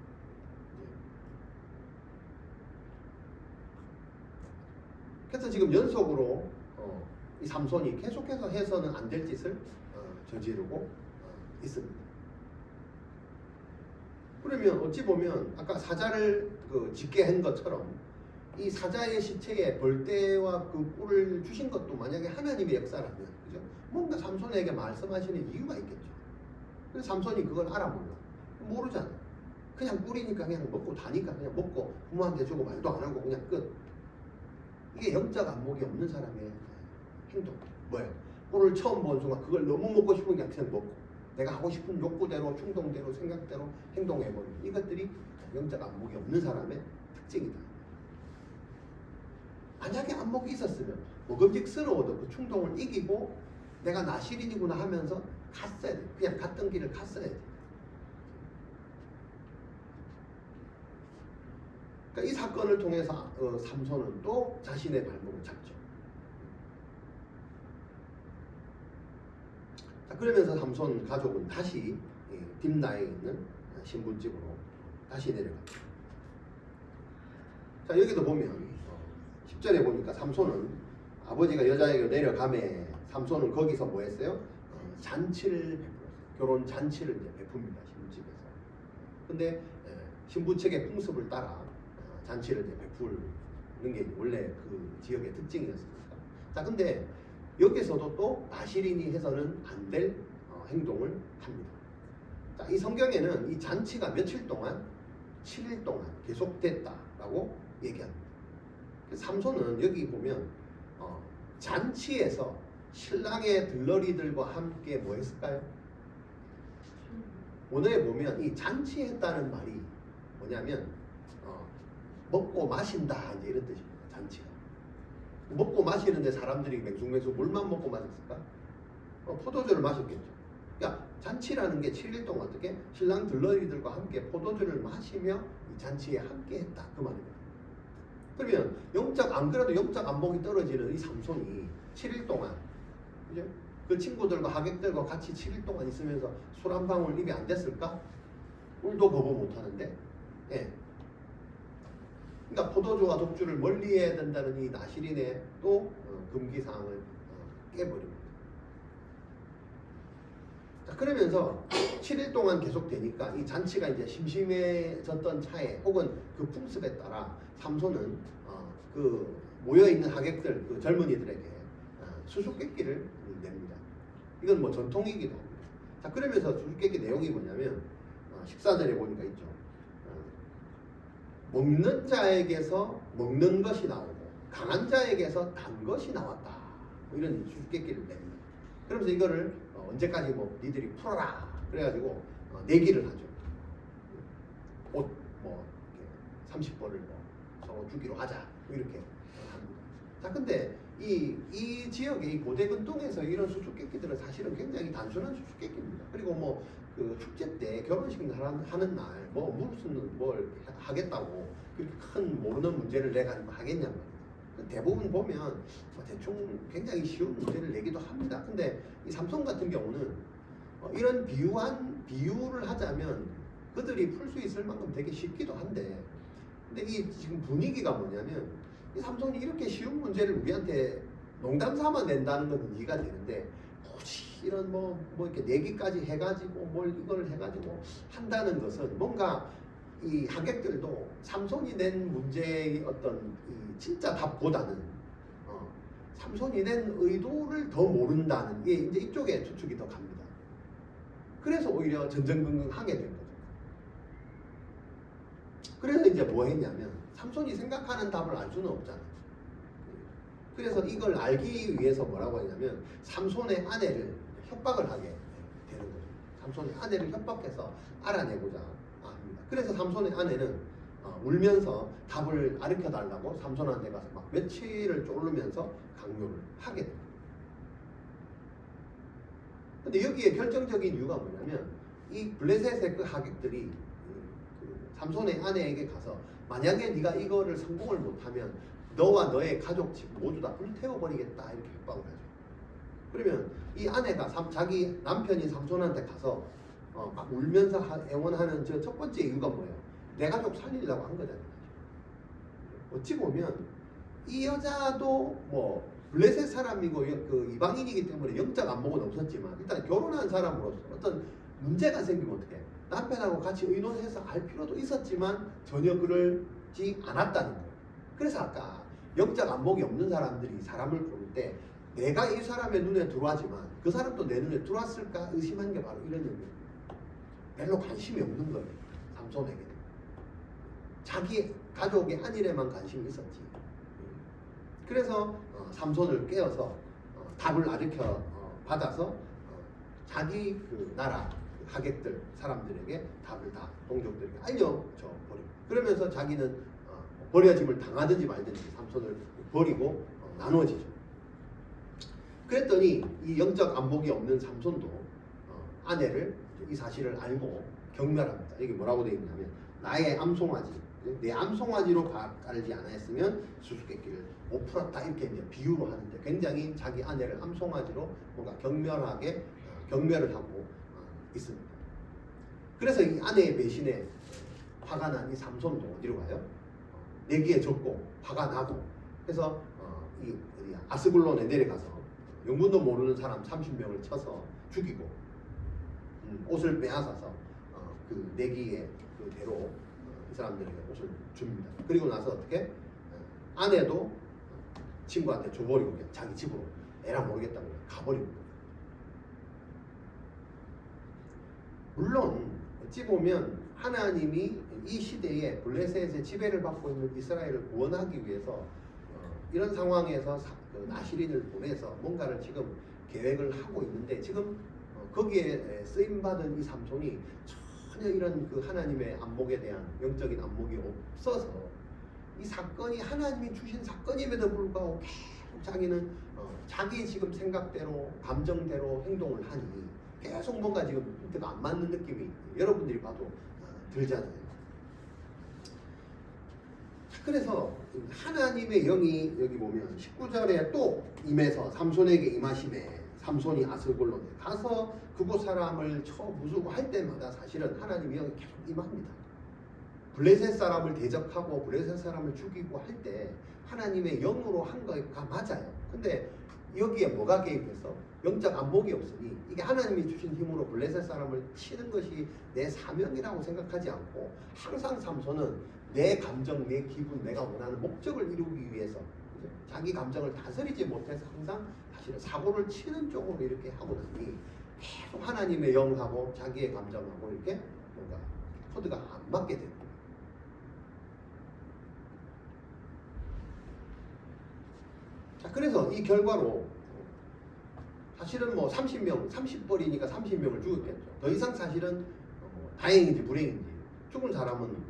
그래서 지금 연속으로 이 삼손이 계속해서 해서는 안 될 짓을 저지르고 있습니다. 그러면 어찌 보면 아까 사자를 그 짓게 한 것처럼 이 사자의 시체에 벌떼와 그 꿀을 주신 것도 만약에 하나님의 역사라면, 그죠? 뭔가 삼손에게 말씀하시는 이유가 있겠죠. 그래서 삼손이 그걸 알아 몰라. 모르잖아. 그냥 꿀이니까 그냥 먹고 다니까 그냥 먹고 부모한테 주고 말도 안 하고 그냥 끝. 이게 영적 안목이 없는 사람의 행동. 뭐예요? 꿀을 처음 본 순간 그걸 너무 먹고 싶으니까 그냥 먹고 내가 하고 싶은 욕구대로 충동대로 생각대로 행동해버리는 이것들이 영적 안목이 없는 사람의 특징이다. 만약에 안목이 있었으면 먹음직스러워도 그 충동을 이기고 내가 나시린이구나 하면서 갔어야 돼. 그냥 갔던 길을 갔어야 돼. 그러니까 이 사건을 통해서 삼손은 또 자신의 발목을 잡죠. 자, 그러면서 삼손 가족은 다시 딥나에 있는 신분집으로 다시 내려갑니다. 자, 여기도 보면 10절에 보니까 삼손은 아버지가 여자에게 내려가매 삼손은 거기서 뭐 했어요? 잔치를 베풀었어요. 결혼 잔치를 이제 베풉니다. 신부집에서. 근데 신부 측의 풍습을 따라 잔치를 이제 베푸는 게 원래 그 지역의 특징이었습니다. 자, 근데 여기서도 또 나시린이 해서는 안 될 행동을 합니다. 자, 이 성경에는 이 잔치가 며칠 동안 7일 동안 계속됐다라고 얘기합니다. 삼손은 여기 보면 잔치에서 신랑의 들러리들과 함께 뭐 했을까요? 오늘에 보면 이 잔치했다는 말이 뭐냐면 먹고 마신다 이제 이런 뜻입니다. 잔치가 먹고 마시는데 사람들이 맹숭맹숭 물만 먹고 마셨을까? 포도주를 마셨겠죠. 그러니까 잔치라는 게 7일 동안 어떻게 신랑 들러리들과 함께 포도주를 마시며 이 잔치에 함께 했다 그 말입니다. 그러면 안 그래도 영적 안목이 떨어지는 이 삼손이 7일 동안 그죠? 그 친구들과 하객들과 같이 7일 동안 있으면서 술 한 방울 입에 안 댔을까? 꿀도 거부 못하는데 예. 그러니까 포도주와 독주를 멀리해야 된다는 이 나시린의 또 금기사항을 깨버립니다. 자, 그러면서 7일 동안 계속 되니까 이 잔치가 이제 심심해졌던 차에 혹은 그 풍습에 따라 삼손은 그 모여있는 하객들, 그 젊은이들에게 수수께끼를 냅니다. 이건 뭐 전통이기도 합니다. 자, 그러면서 수수께끼 내용이 뭐냐면 14절에 보니까 있죠. 먹는 자에게서 먹는 것이 나오고 강한 자에게서 단 것이 나왔다. 뭐 이런 수수께끼를 냅니다. 그러면서 이거를 언제까지 뭐 니들이 풀어라. 그래가지고 내기를 하죠. 옷 뭐 30벌을 뭐 서로 주기로 하자. 뭐 이렇게 합니다. 자, 근데 이 지역의 이 고대 근동에서 이런 수수께끼들은 사실은 굉장히 단순한 수수께끼입니다. 그리고 뭐 그 축제 때 결혼식 하는 날 뭐 무슨 뭘 하겠다고 그렇게 큰 모르는 문제를 내가 하겠냐 말이에요. 대부분 보면 대충 굉장히 쉬운 문제를 내기도 합니다. 근데 이 삼손 같은 경우는 이런 비유를 하자면 그들이 풀 수 있을 만큼 되게 쉽기도 한데, 근데 이 지금 분위기가 뭐냐면 이 삼손이 이렇게 쉬운 문제를 우리한테 농담 삼아 낸다는 건 이해가 되는데 굳이 이런 뭐 이렇게 내기까지 해가지고 뭘 이걸 해가지고 한다는 것은 뭔가 이 하객들도 삼손이 낸 문제의 어떤 이 진짜 답보다는 삼손이 낸 의도를 더 모른다는 게 이제 이쪽에 추측이 더 갑니다. 그래서 오히려 전전긍긍하게 된 거죠. 그래서 이제 뭐 했냐면 삼손이 생각하는 답을 알 수는 없잖아요. 그래서 이걸 알기 위해서 뭐라고 했냐면 삼손의 아내를 협박을 하게 되는 거죠. 삼손의 아내를 협박해서 알아내고자 합니다. 그래서 삼손의 아내는 울면서 답을 가르쳐 달라고 삼손한테 가서 막 며칠을 쫄르면서 강요를 하게 됩니다. 근데 여기에 결정적인 이유가 뭐냐면 이 블레셋의 그 하객들이 삼손의 아내에게 가서 만약에 네가 이거를 성공을 못하면 너와 너의 가족 집 모두 다 불태워버리겠다 이렇게 협박을 하죠. 그러면 이 아내가 자기 남편인 삼손한테 가서 막 울면서 애원하는 저 첫 번째 이유가 뭐예요? 내 가족 살리려고 한 거잖아요. 어찌 보면 이 여자도 뭐 블레셋 사람이고 그 이방인이기 때문에 영적 안목은 없었지만 일단 결혼한 사람으로서 어떤 문제가 생기면 어떻게 남편하고 같이 의논해서 할 필요도 있었지만 전혀 그러지 않았다는 거예요. 그래서 아까 영적 안목이 없는 사람들이 사람을 고를 때 내가 이 사람의 눈에 들어왔지만 그 사람도 내 눈에 들어왔을까 의심한 게 바로 이런 의미예요. 별로 관심이 없는 거예요. 삼손에게는. 자기 가족의 한일에만 관심이 있었지. 그래서 삼손을 깨워서 답을 아르켜 받아서 자기 그 나라 하객들 사람들에게 답을 다 동족들에게 알려줘 버리고, 그러면서 자기는 버려짐을 당하든지 말든지 삼손을 버리고 나누어지죠. 그랬더니 이 영적 안목이 없는 삼손도 아내를 이 사실을 알고 경멸합니다. 여기 뭐라고 되어 있냐면 나의 암송아지, 내 암송아지로 깔지 않았으면 수수께끼를 못 풀었다, 이렇게 이제 비유로 하는데 굉장히 자기 아내를 암송아지로 뭔가 경멸하게 경멸을 하고 있습니다. 그래서 이 아내의 배신에 화가 난 이 삼손도 어디로 가요? 내기에 졌고 화가 나고, 그래서 이 아스글론에 내려가서 영문도 모르는 사람 30명을 쳐서 죽이고 옷을 빼앗아서 그 내기의 그대로 이 사람들에게 옷을 줍니다. 그리고 나서 어떻게 아내도 친구한테 줘버리고 그냥 자기 집으로 에라 모르겠다고 가버리고. 물론 어찌 보면 하나님이 이 시대에 블레셋의 지배를 받고 있는 이스라엘을 구원하기 위해서 이런 상황에서 나시린을 보내서 뭔가를 지금 계획을 하고 있는데, 지금 거기에 쓰임받은 이 삼손이 전혀 이런 그 하나님의 안목에 대한 영적인 안목이 없어서 이 사건이 하나님이 주신 사건임에도 불구하고 계속 자기는 자기 지금 생각대로 감정대로 행동을 하니 계속 뭔가 지금 안 맞는 느낌이 여러분들이 봐도 들잖아요. 그래서 하나님의 영이 여기 보면 19절에 또 임해서 삼손에게 임하심에 삼손이 아스글론에 가서 그곳 사람을 쳐 부수고 할 때마다 사실은 하나님의 영이 계속 임합니다. 블레셋 사람을 대적하고 블레셋 사람을 죽이고 할 때 하나님의 영으로 한 거가 맞아요. 근데 여기에 뭐가 개입해서 영적 안목이 없으니 이게 하나님이 주신 힘으로 블레셋 사람을 치는 것이 내 사명이라고 생각하지 않고, 항상 삼손은 내 감정, 내 기분, 내가 원하는 목적을 이루기 위해서 자기 감정을 다스리지 못해서 항상 사실은 사고를 치는 쪽으로 이렇게 하고 나니 계속 하나님의 영하고 자기의 감정하고 이렇게 뭔가 코드가 안 맞게 됩니다. 자, 그래서 이 결과로 사실은 뭐 30명, 30벌이니까 30명을 죽였겠죠. 더 이상 사실은 다행인지 불행인지 죽은 사람은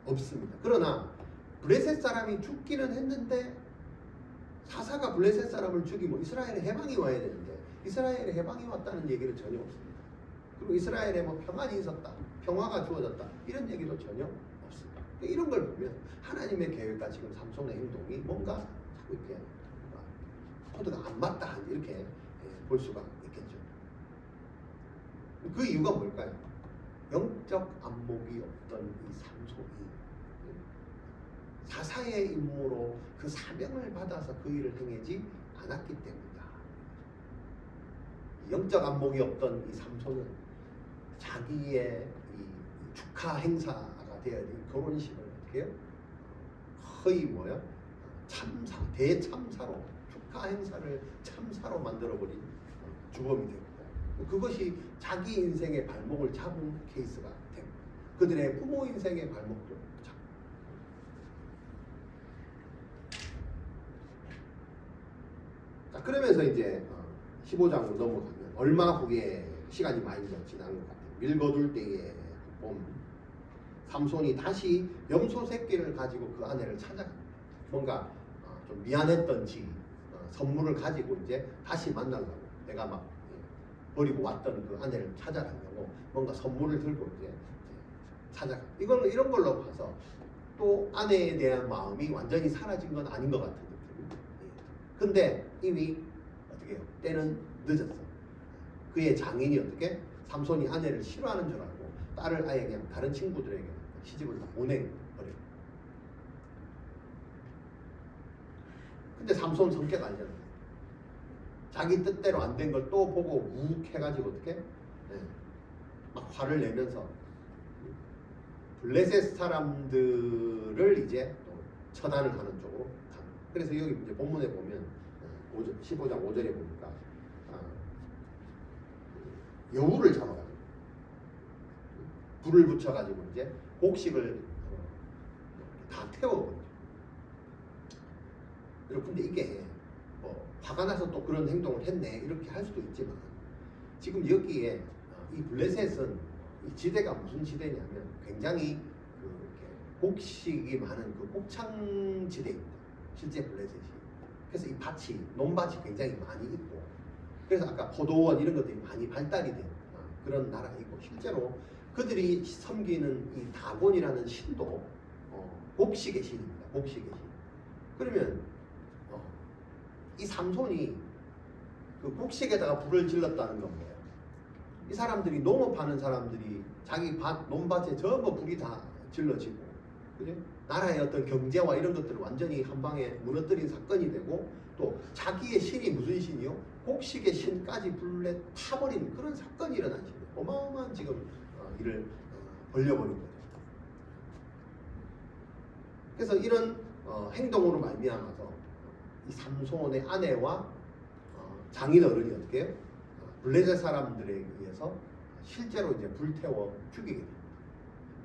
없습니다. 그러나 블레셋 사람이 죽기는 했는데 사사가 블레셋 사람을 죽이면 이스라엘에 해방이 와야 되는데 이스라엘에 해방이 왔다는 얘기는 전혀 없습니다. 그리고 이스라엘에 뭐 평안이 있었다, 평화가 주어졌다, 이런 얘기도 전혀 없습니다. 이런 걸 보면 하나님의 계획과 지금 삼손의 행동이 뭔가 자꾸 이렇게 코드가 안 맞다, 이렇게 볼 수가 있겠죠. 그 이유가 뭘까요? 영적 안목이 없던 이 삼손이 사사의 임무로 그 사명을 받아서 그 일을 행하지 않았기 때문이다. 영적 안목이 없던 이 삼손은 자기의 이 축하 행사가 되어야 될 결혼식을 어떻게 해요? 거의 뭐요? 참사, 대참사로, 축하 행사를 참사로 만들어버린 주범이 되고, 그것이 자기 인생의 발목을 잡은 케이스가 되고, 그들의 부모 인생의 발목도 잡고. 자, 그러면서 이제 15장으로 넘어가면 얼마 후에 시간이 많이 지난 것 같아요. 밀거둘 때에 삼손이 다시 염소 새끼를 가지고 그 아내를 찾아갑니다. 뭔가 좀 미안했던지 선물을 가지고 이제 다시 만나려고, 내가 막 버리고 왔던 그 아내를 찾아가려고 뭔가 선물을 들고 이제 찾아가. 이런 걸로 봐서 또 아내에 대한 마음이 완전히 사라진 건 아닌 것 같은 느낌. 근데 이미 어떻게 해요? 때는 늦었어. 그의 장인이 어떻게 삼손이 아내를 싫어하는 줄 알고 딸을 아예 그냥 다른 친구들에게 시집을 다 보내버려요. 근데 삼손 성격 알잖아요. 자기 뜻대로 안 된 걸 또 보고 욱해가지고 어떻게 막 화를 내면서 블레셋 사람들을 이제 또 처단을 하는 쪽으로 가는. 그래서 여기 이제 본문에 보면 15장 5절에 보니까 여우를 잡아가지고 불을 붙여가지고 이제 곡식을 다 태워버리죠. 근데 이게 뭐 화가 나서 또 그런 행동을 했네 이렇게 할 수도 있지만 지금 여기에 이 블레셋은 이 지대가 무슨 지대냐면 굉장히 곡식이 많은 그 곡창 지대입니다. 실제 블레셋이. 그래서 이 밭이 논밭이 굉장히 많이 있고 그래서 아까 포도원 이런 것들이 많이 발달이 된 그런 나라이고 실제로 그들이 섬기는 이 다곤이라는 신도 곡식의 신입니다. 곡식의 신. 그러면 이 삼손이 그 곡식에다가 불을 질렀다는 건 뭐예요? 이 사람들이 농업하는 사람들이 자기 논밭에 전부 불이 다 질러지고, 그죠? 나라의 어떤 경제와 이런 것들을 완전히 한 방에 무너뜨린 사건이 되고, 또 자기의 신이 무슨 신이요? 곡식의 신까지 불에 타버린 그런 사건이 일어난 신이에요. 어마어마한 지금 일을 벌려버린 거죠. 그래서 이런 행동으로 말미암아서 이 삼손의 아내와 장인 어른이 어떻게 해요? 블레셋 사람들에 의해서 실제로 이제 불태워 죽이게 됩니다.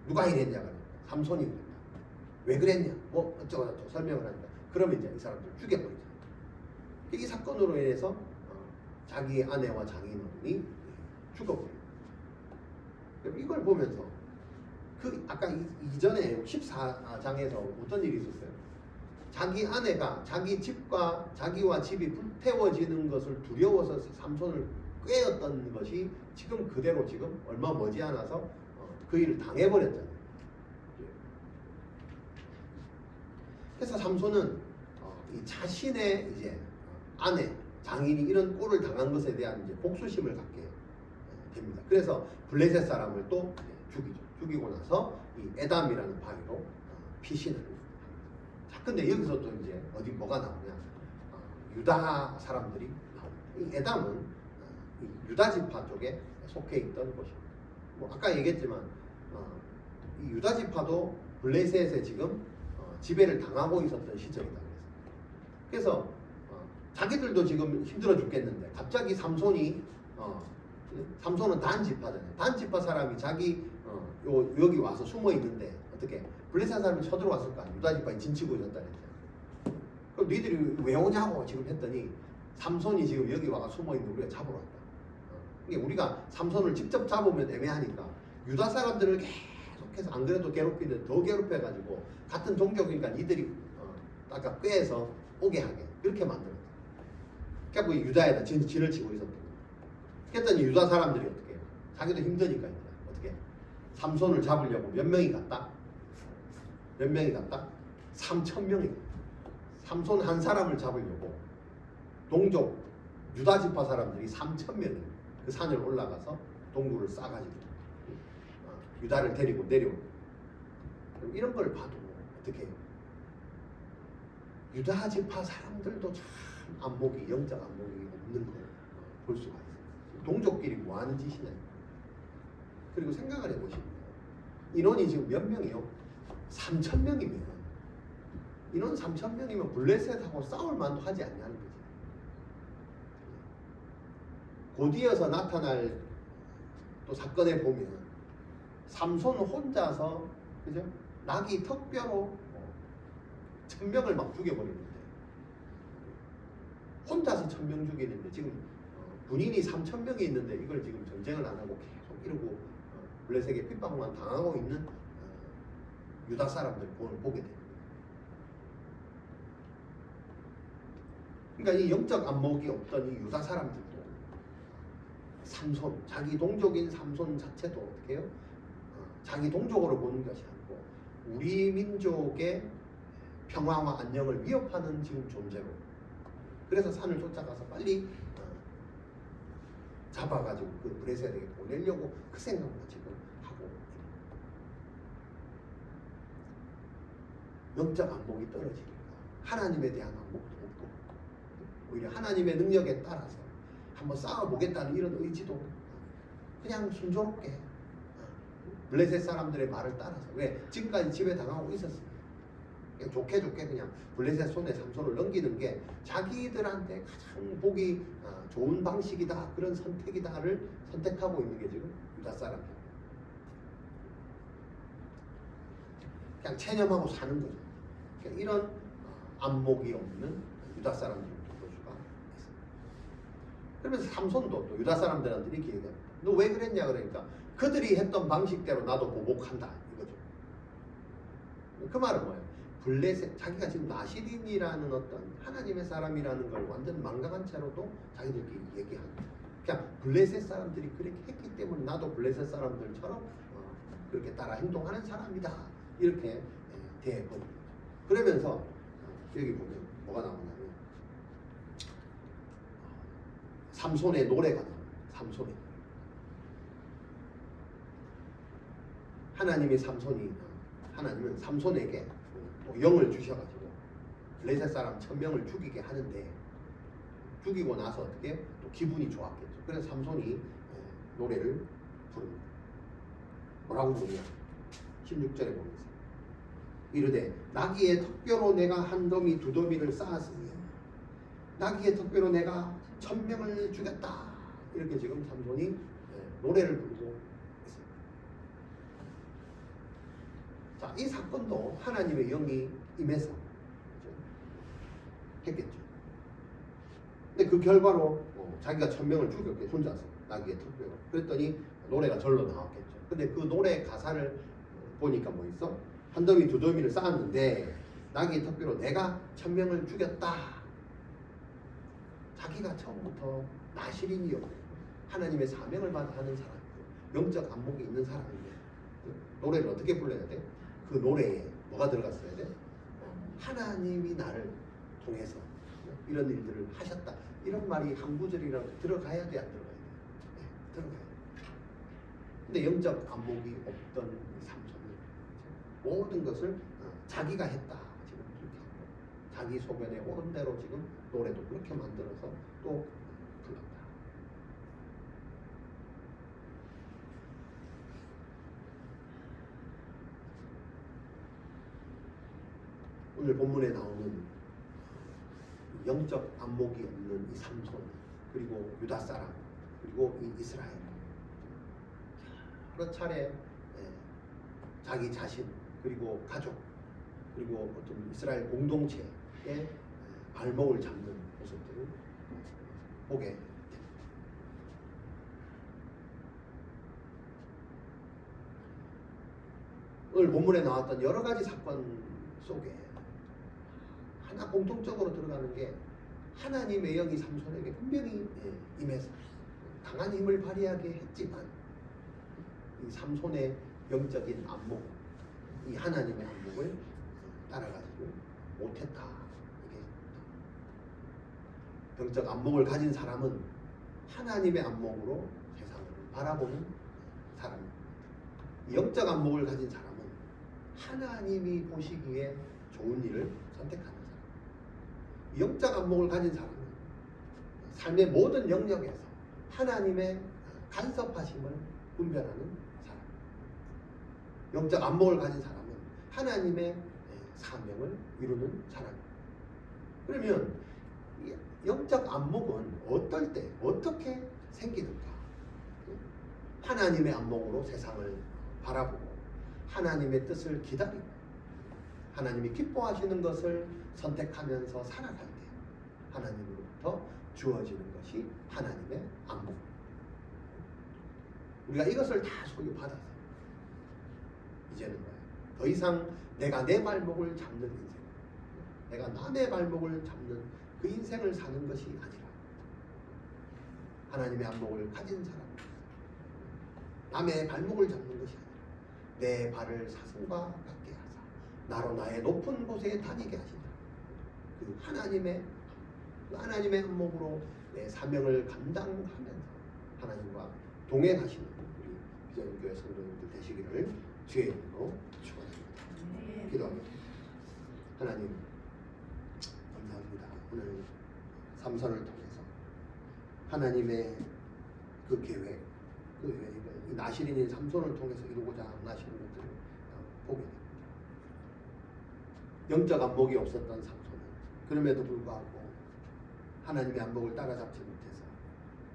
누가 이랬냐가 삼손이 그랬다. 왜 그랬냐? 뭐 어쩌고저쩌고 설명을 하니까 그러면 이제 이 사람들 죽여버리죠. 이 사건으로 인해서 자기의 아내와 장인 어른이 죽어버려요. 이걸 보면서 그 아까 이전에 14장에서 어떤 일이 있었어요? 자기 아내가 자기 집과 자기와 집이 불태워지는 것을 두려워서 삼손을 꾀었던 것이 지금 그대로 지금 얼마 머지않아서 그 일을 당해버렸잖아요. 그래서 삼손은 이 자신의 이제 아내 장인이 이런 꼴을 당한 것에 대한 이제 복수심을 갖게 됩니다. 그래서 블레셋 사람을 또 죽이죠. 죽이고 나서 이 에담이라는 바위로 피신을 합니다. 자, 근데 여기서 또 이제 어디 뭐가 나오냐? 유다 사람들이 나옵니다. 이 에담은 이 유다 지파 쪽에 속해 있던 곳입니다. 뭐 아까 얘기했지만 이 유다 지파도 블레셋에 지금 지배를 당하고 있었던 시절이다. 그래서 자기들도 지금 힘들어 죽겠는데 갑자기 삼손은 단 지파잖아요. 단 지파 사람이 자기 여기 와서 숨어 있는데 어떻게 블레셋 사람이 쳐들어왔을 거 아니에요. 유다 지파에 진치고 있었다 그랬어요. 그럼 니들이 왜 오냐고 지금 했더니 삼손이 지금 여기 와서 숨어 있는 우리가 잡으러 왔다. 이게 우리가 삼손을 직접 잡으면 애매하니까 유다 사람들을 계속해서 안 그래도 괴롭히는데 더 괴롭혀가지고 같은 종족이니까 니들이 아까 꾀해서 오게 하게 그렇게 만들었다. 그러니까 그 유다에다 진을 치고 있었던 거예요. 그랬더니 유다 사람들이 어떻게 해요? 자기도 힘드니까 이제 어떻게 해요? 삼손을 잡으려고 몇 명이 갔다? 몇 명이 갔다? 3,000명이 갔다. 삼손 한 사람을 잡으려고 동족 유다 지파 사람들이 3,000명이 그 산을 올라가서 동굴을 싸가지고 유다를 데리고 내려오고 이런 걸 봐도 어떻게 해요? 유다 지파 사람들도 참 안목이 영적 안목이 없는 걸 볼 수가 있어요. 동족끼리 뭐 하는 짓이냐. 그리고 생각을 해보시면 인원이 지금 몇 명이요? 3,000명이면 인원 3,000명이면 블레셋하고 싸울 만도 하지 않냐는 거지. 곧이어서 나타날 또 사건에 보면 삼손 혼자서 그죠? 나귀 턱뼈로 1,000명을 막 죽여버리는데 혼자서 1,000명 죽이는데 지금 군인이 3,000명이 있는데 이걸 지금 전쟁을 안 하고 계속 이러고 블레셋에게 핍박만 당하고 있는 유다 사람들 보게 됩니다. 그러니까 이 영적 안목이 없던 이 유다 사람들도 삼손, 자기 동족인 삼손 자체도 어떻게 해요? 자기 동족으로 보는 것이 아니고 우리 민족의 평화와 안녕을 위협하는 지금 존재로 그래서 산을 쫓아가서 빨리 잡아가지고 그 블레셋에게 보내려고 그 생각을 지금 하고 영적 안목이 떨어지니까 하나님에 대한 안목도 없고 오히려 하나님의 능력에 따라서 한번 싸워보겠다는 이런 의지도 그냥 순조롭게 블레셋 사람들의 말을 따라서 왜 지금까지 지배 당하고 있었습니다. 그냥 좋게 그냥 블레셋 손에 삼손을 넘기는 게 자기들한테 가장 보기 좋은 방식이다, 그런 선택이다를 선택하고 있는 게 지금 유다 사람들. 그냥 체념하고 사는 거죠. 그러니까 이런 안목이 없는 유다 사람들을 볼 수가 있습니다. 그러면서 삼손도 또 유다 사람들한테 이렇게 얘기합니다. 너 왜 그랬냐 그러니까 그들이 했던 방식대로 나도 보복한다 이거죠. 그 말은 뭐예요? 블레셋, 자기가 지금 나시린이라는 어떤 하나님의 사람이라는 걸 완전 망각한 채로도 자기들끼리 얘기합니다. 그냥 블레셋 사람들이 그렇게 했기 때문에 나도 블레셋 사람들처럼 그렇게 따라 행동하는 사람이다, 이렇게 대해버립니다. 그러면서 여기 보면 뭐가 나오냐면 삼손의 노래가 나옵니다. 삼손의 노래. 하나님은 삼손에게 또 영을 주셔가지고 블레셋 사람 1000명을 죽이게 하는데, 죽이고 나서 어떻게 또 기분이 좋았겠죠. 그래서 삼손이 노래를 부릅니다. 뭐라고 부르냐? 16절에 보면서 이르되 나귀의 턱뼈로 내가 한 더미 두 더미를 쌓았으니 나귀의 턱뼈로 내가 1000명을 죽였다, 이렇게 지금 삼손이 노래를 부르고 있습니다. 자, 이 사건도 하나님의 영이 임해서 했겠죠. 근데 그 결과로 자기가 1000명을 죽였게, 혼자서 나귀의 턱뼈로. 그랬더니 노래가 절로 나왔겠죠. 근데 그 노래 가사를 보니까 뭐 있어? 한 더미 두 더미를 쌓았는데 나귀의 턱뼈로 내가 1000명을 죽였다. 자기가 처음부터 나시린이었고 하나님의 사명을 받아 하는 사람이고 영적 안목이 있는 사람인데 노래를 어떻게 불러야 돼? 그 노래에 뭐가 들어갔어야 돼? 하나님이 나를 통해서 이런 일들을 하셨다, 이런 말이 한 구절이라도 들어가야 돼, 안 들어가야 돼? 네, 들어가야 돼. 근데 영적 안목이 없던 삼손이 모든 것을 자기가 했다, 지금 그렇게 하고 자기 소견에 옳은 대로 지금 노래도 그렇게 만들어서 또 불렀다. 오늘 본문에 나오는 영적 안목이 없는 이 삼손, 그리고 유다 사람, 그리고 이 이스라엘, 여러 차례 자기 자신, 그리고 가족, 그리고 어떤 이스라엘 공동체의 발목을 잡는 모습들을 보게 됩니다. 오늘 본문에 나왔던 여러 가지 사건 속에 하나 공통적으로 들어가는 게 하나님의 영이 삼손에게 분명히 임해서 강한 힘을 발휘하게 했지만 이 삼손의 영적인 안목, 이 하나님의 안목을 따라가지고 못했다. 이게 영적 안목을 가진 사람은 하나님의 안목으로 세상을 바라보는 사람입니다. 영적 안목을 가진 사람은 하나님이 보시기에 좋은 일을 선택하는 사람. 영적 안목을 가진 사람은 삶의 모든 영역에서 하나님의 간섭하심을 분별하는 사람. 영적 안목을 가진 사람은 하나님의 사명을 이루는 사람입니다. 그러면 영적 안목은 어떨 때 어떻게 생기는가? 하나님의 안목으로 세상을 바라보고 하나님의 뜻을 기다리고 하나님이 기뻐하시는 것을 선택하면서 살아갈 때 하나님으로부터 주어지는 것이 하나님의 안목. 우리가 이것을 다 소유받아서 이제는 더 이상 내가 내 발목을 잡는 인생, 내가 남의 발목을 잡는 그 인생을 사는 것이 아니라 하나님의 안목을 가진 사람, 남의 발목을 잡는 것이 아니라 내 발을 사슴과 같게 하사 나로 나의 높은 곳에 다니게 하시라. 그 하나님의 안목으로 내 사명을 감당하면서 하나님과 동행하시는 우리 비전교회 성도님들 되시기를 주의 이름으로 축원합니다. 기도하겠습니다. 하나님 감사합니다. 오늘 삼선을 통해서 하나님의 그 계획, 이 나시린인 삼손을 통해서 이루고자 하시는 것들을 보게 됩니다. 영적 안목이 없었던 삼손은 그럼에도 불구하고 하나님의 안목을 따라잡지 못해서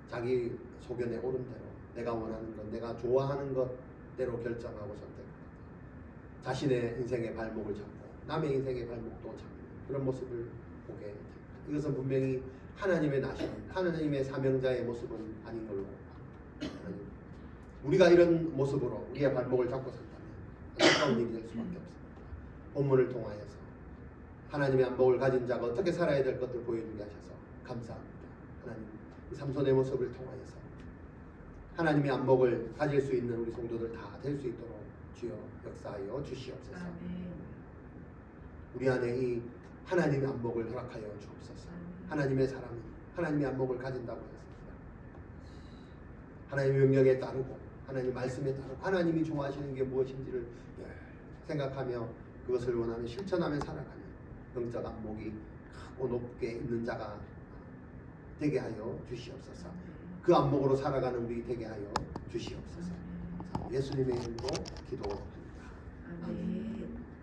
자기 소견에 오른 대로 내가 원하는 것, 내가 좋아하는 것대로 결정하고 선택합니다. 자신의 인생의 발목을 잡고 남의 인생의 발목도 잡는 그런 모습을 보게 됩니다. 이것은 분명히 하나님의 나신, 하나님의 사명자의 모습은 아닌 걸로 봅니다. 우리가 이런 모습으로 우리의 발목을 잡고 산다면 안타까운 일이 될 수밖에 없습니다. 본문을 통하여서 하나님의 안목을 가진 자가 어떻게 살아야 될 것을 보여주게 하셔서 감사합니다. 하나님, 이 삼손의 모습을 통하여서 하나님의 안목을 가질 수 있는 우리 성도들 다 될 수 있도록 주여 역사하여 주시옵소서. 아멘. 우리 안에 이 하나님의 안목을 허락하여 주옵소서. 하나님의 사람은 하나님의 안목을 가진다고 했습니다. 하나님의 명령에 따르고 하나님 말씀에 따르고 하나님이 좋아하시는 게 무엇인지를 생각하며 그것을 원하며 실천하며 살아가는 영적 안목이 크고 높게 있는 자가 되게 하여 주시옵소서. 그 안목으로 살아가는 우리 되게 하여 주시옵소서. 예수님의 이름으로 기도